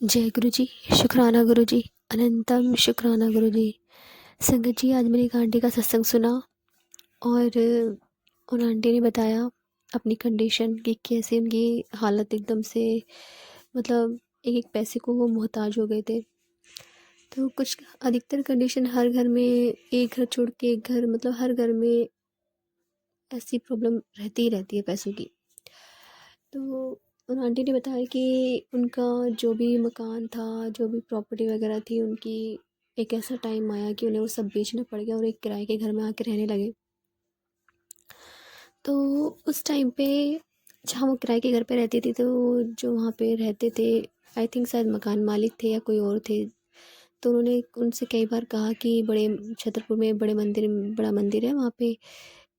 जय गुरु जी। शुक्राना गुरु जी। अनंतम शुक्राना गुरु जी। संगत जी, आज मैंने एक आंटी का सत्संग सुना और उन आंटी ने बताया अपनी कंडीशन कि कैसे उनकी हालत एकदम से मतलब एक एक पैसे को वो मोहताज हो गए थे। तो कुछ अधिकतर कंडीशन हर घर में, एक घर छोड़ के एक घर, मतलब हर घर में ऐसी प्रॉब्लम रहती ही रहती है पैसों की। तो उन आंटी ने बताया कि उनका जो भी मकान था, जो भी प्रॉपर्टी वगैरह थी उनकी, एक ऐसा टाइम आया कि उन्हें वो सब बेचना पड़ गया और एक किराए के घर में आके रहने लगे। तो उस टाइम पे जहाँ वो किराए के घर पे रहती थी, तो जो वहाँ पे रहते थे, आई थिंक शायद मकान मालिक थे या कोई और थे। तो उन्होंने उनसे कई बार कहा कि बड़े छतरपुर में बड़ा मंदिर है, वहाँ पे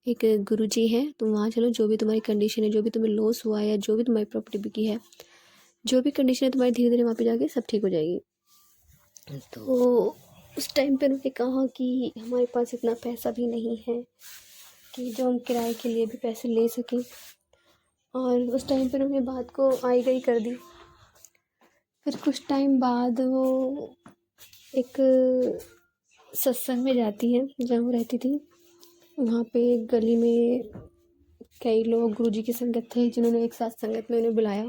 एक गुरुजी हैं, तुम वहाँ चलो, जो भी तुम्हारी कंडीशन है, जो भी तुम्हें लॉस हुआ है या जो भी तुम्हारी प्रॉपर्टी बिकी है, जो भी कंडीशन है तुम्हारी, धीरे धीरे वहाँ पे जाके सब ठीक हो जाएगी। तो उस टाइम पे उन्होंने कहा कि हमारे पास इतना पैसा भी नहीं है कि जो हम किराए के लिए भी पैसे ले सकें। और उस टाइम पे उन्होंने बात को आई गई कर दी। फिर कुछ टाइम बाद वो एक सत्संग में जाती हैं जहाँ वो रहती थी। वहाँ पे एक गली में कई लोग गुरुजी की संगत थे, जिन्होंने एक साथ संगत में उन्हें बुलाया,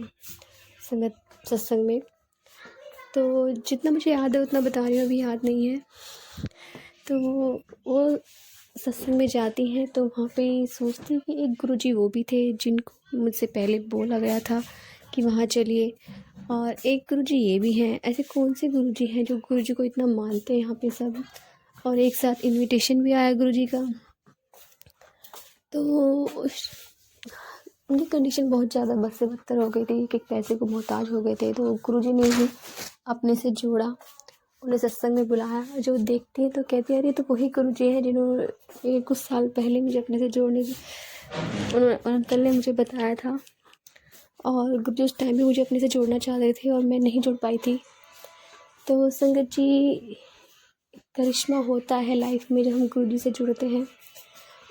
संगत सत्संग में। तो जितना मुझे याद है उतना बता रही हूँ, अभी याद नहीं है। तो वो सत्संग में जाती हैं, तो वहाँ पे सोचती हैं कि एक गुरुजी वो भी थे जिनको मुझसे पहले बोला गया था कि वहाँ चलिए, और एक गुरुजी ये भी हैं। ऐसे कौन से गुरुजी हैं जो गुरुजी को इतना मानते हैं यहाँ पे सब, और एक साथ इनविटेशन भी आया गुरुजी का। तो उनकी कंडीशन बहुत ज़्यादा बद से बदतर हो गई थी, कि पैसे को मोहताज हो गए थे। तो गुरुजी ने ही अपने से जोड़ा, उन्हें सत्संग में बुलाया। जो देखती है तो कहती है, अरे तो वही गुरुजी हैं जिन्होंने कुछ साल पहले मुझे अपने से जोड़ने की अंकल ने मुझे बताया था, और गुरुजी उस टाइम भी मुझे अपने से जोड़ना चाह रहे थे और मैं नहीं जुड़ पाई थी। तो संगत जी, करिश्मा होता है लाइफ में जब हम गुरुजी से जुड़ते हैं।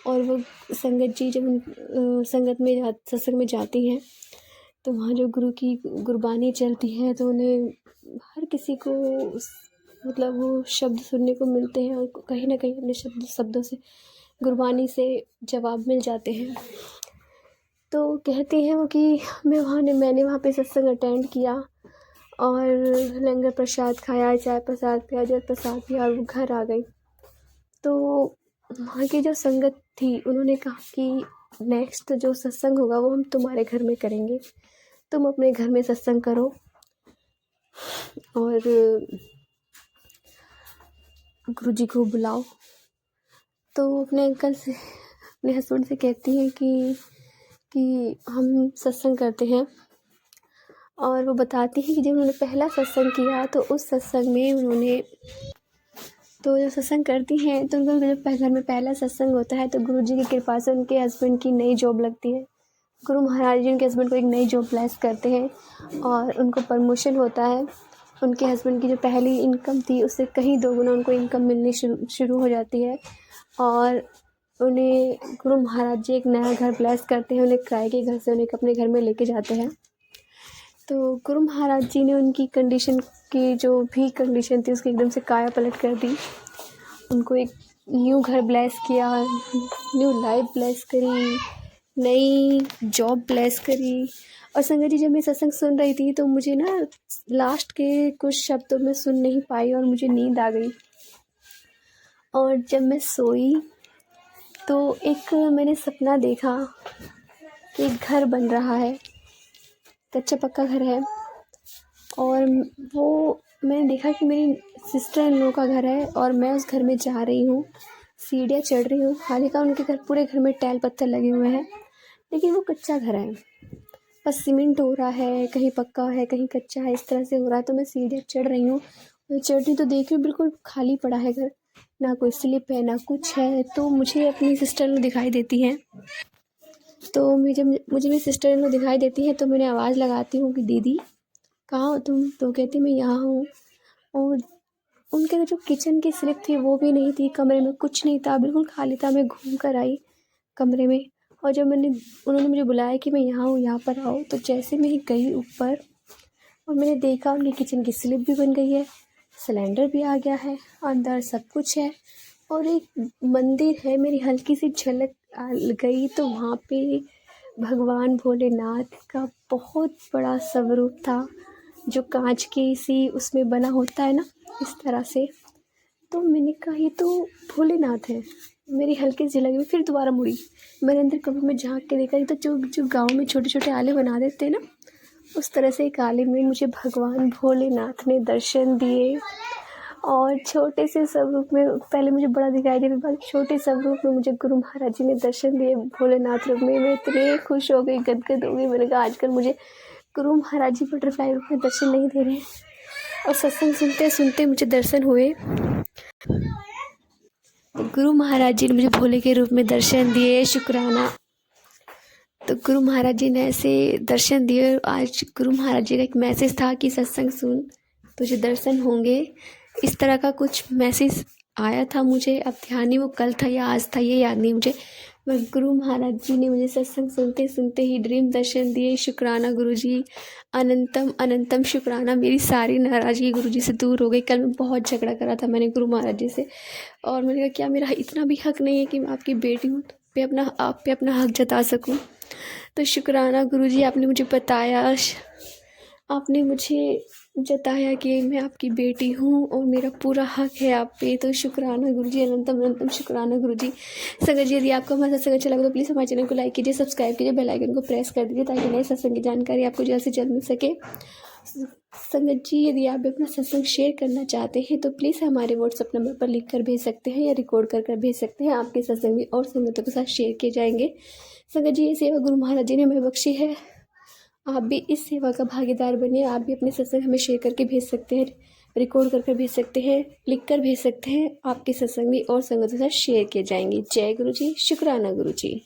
और वो संगत जी जब सत्संग में जाती हैं, तो वहाँ जो गुरु की गुरबानी चलती है, तो उन्हें हर किसी को मतलब वो शब्द सुनने को मिलते हैं, और कहीं ना कहीं अपने शब्दों से, गुरबानी से जवाब मिल जाते हैं। तो कहते हैं वो कि मैंने वहाँ पे सत्संग अटेंड किया और लंगर प्रसाद खाया, चाय प्रसाद पिया, जल प्रसाद पिया, और वो घर आ गई। तो वहाँ की जो संगत थी, उन्होंने कहा कि नेक्स्ट जो सत्संग होगा वो हम तुम्हारे घर में करेंगे, तुम अपने घर में सत्संग करो। और गुरुजी को बुलाओ। तो अपने अंकल से, अपने हस्बैंड से कहती हैं कि हम सत्संग करते हैं। और वो बताती हैं कि जब उन्होंने पहला सत्संग किया, तो उस सत्संग में उन्होंने, तो जब सत्संग करती हैं तो उनका जब घर में पहला सत्संग होता है, तो गुरुजी की कृपा से उनके हस्बैंड की नई जॉब लगती है। गुरु महाराज जी उनके हस्बैंड को एक नई जॉब ब्लेस करते हैं और उनको प्रमोशन होता है। उनके हस्बैंड की जो पहली इनकम थी, उससे कहीं दोगुना उनको इनकम मिलनी शुरू हो जाती है। और उन्हें गुरु महाराज जी एक नया घर ब्लेस करते हैं, उन्हें किराए के घर से उन्हें अपने घर में लेके जाते हैं। तो गुरु महाराज जी ने उनकी कंडीशन की, जो भी कंडीशन थी उसकी, एकदम से काया पलट कर दी। उनको एक न्यू घर ब्लेस किया, न्यू लाइफ ब्लेस करी, नई जॉब ब्लेस करी। और संगत जी, जब मैं सत्संग सुन रही थी, तो मुझे ना लास्ट के कुछ शब्दों में सुन नहीं पाई और मुझे नींद आ गई। और जब मैं सोई, तो एक मैंने सपना देखा कि एक घर बन रहा है, कच्चा पक्का घर है। और वो मैंने देखा कि मेरी सिस्टर इन लोगों का घर है, और मैं उस घर में जा रही हूँ, सीढ़ियाँ चढ़ रही हूँ। हालांकि उनके घर, पूरे घर में टाइल पत्थर लगे हुए हैं, लेकिन वो कच्चा घर है, बस सीमेंट हो रहा है, कहीं पक्का है कहीं कच्चा है, इस तरह से हो रहा है। तो मैं सीढ़ियाँ चढ़ रही हूँ, तो चढ़ रही तो देख रही हूँ बिल्कुल खाली पड़ा है घर, ना कोई स्लिप है ना कुछ है। तो मुझे अपनी सिस्टर में दिखाई देती हैं। तो मुझे मेरी सिस्टर में दिखाई देती है, तो मैंने आवाज़ लगाती हूँ कि दीदी कहाँ हो तुम? तो कहती मैं यहाँ हूँ। और उनके जो किचन की स्लिप थी वो भी नहीं थी, कमरे में कुछ नहीं था, बिल्कुल खाली था। मैं घूम कर आई कमरे में, और जब उन्होंने मुझे बुलाया कि मैं यहाँ हूँ, यहाँ पर आओ, तो जैसे मैं गई ऊपर, और मैंने देखा उनकी किचन की स्लिप भी बन गई है, सिलेंडर भी आ गया है, अंदर सब कुछ है। और एक मंदिर है, मेरी हल्की सी झलक गई तो वहाँ पे भगवान भोलेनाथ का बहुत बड़ा स्वरूप था, जो कांच की सी उसमें बना होता है ना, इस तरह से। तो मैंने कहा ये तो भोलेनाथ है, मेरी हल्की सी लगी। फिर दोबारा मुड़ी, मैंने अंदर कमरे में झांक के देखा, ये तो जो गाँव में छोटे छोटे आले बना देते हैं ना, उस तरह से एक आले में मुझे भगवान भोलेनाथ ने दर्शन दिए। और छोटे से स्वरूप में, पहले मुझे बड़ा दिखाई दिया, बाद छोटे स्वरूप में मुझे गुरु महाराज जी ने दर्शन दिए भोलेनाथ रूप में। मैं इतनी खुश हो गई, गदगद हो गई। मैंने कहा आजकल मुझे गुरु महाराज जी बटरफ्लाई रूप में दर्शन नहीं दे रहे हैं। और सत्संग सुनते सुनते मुझे दर्शन हुए। गुरु महाराज जी ने मुझे भोले के रूप में दर्शन दिए, शुक्राना। तो गुरु महाराज जी ने ऐसे दर्शन दिए। आज गुरु महाराज जी का एक मैसेज था कि सत्संग सुन, तुझे दर्शन होंगे, इस तरह का कुछ मैसेज आया था मुझे। अब ध्यान नहीं वो कल था या आज था, ये याद नहीं मुझे। मैं गुरु महाराज जी ने मुझे सत्संग सुनते सुनते ही ड्रीम दर्शन दिए। शुक्राना गुरु जी, अनंतम अनंतम शुक्राना। मेरी सारी नाराज़गी गुरु जी से दूर हो गई। कल मैं बहुत झगड़ा करा था मैंने गुरु महाराज जी से, और मैंने कहा क्या मेरा इतना भी हक नहीं है कि मैं आपकी बेटी हूँ, आप पे अपना हक जता सकूँ। तो शुक्राना गुरु जी, आपने मुझे बताया, आपने मुझे जताया कि मैं आपकी बेटी हूँ और मेरा पूरा हक है आप पे। तो शुक्राना गुरु जी, अनंतम अनंतम शुक्राना गुरु जी। संगत जी, यदि आपको हमारा सत्संग अच्छा लगा तो प्लीज़ हमारे चैनल को लाइक कीजिए, सब्सक्राइब कीजिए, बेल आइकन को प्रेस कर दीजिए, ताकि नए सत्संग की जानकारी आपको जल्द से जल्द मिल सके। संगत जी, यदि आप भी अपना सत्संग शेयर करना चाहते हैं तो प्लीज़ हमारे व्हाट्सएप नंबर पर लिख कर भेज सकते हैं या रिकॉर्ड कर भेज सकते हैं। आपके सत्संग भी और संगतों के साथ शेयर किए जाएंगे। संगत जी, ये सेवा गुरु महाराज जी ने हमें बख्शी है, आप भी इस सेवा का भागीदार बनिए। आप भी अपने सत्संग हमें शेयर करके भेज सकते हैं, रिकॉर्ड करके भेज सकते हैं, लिख कर भेज सकते हैं। आपके सत्संग भी और संगतों के साथ शेयर किए जाएंगे। जय गुरु जी, शुक्राना गुरु जी।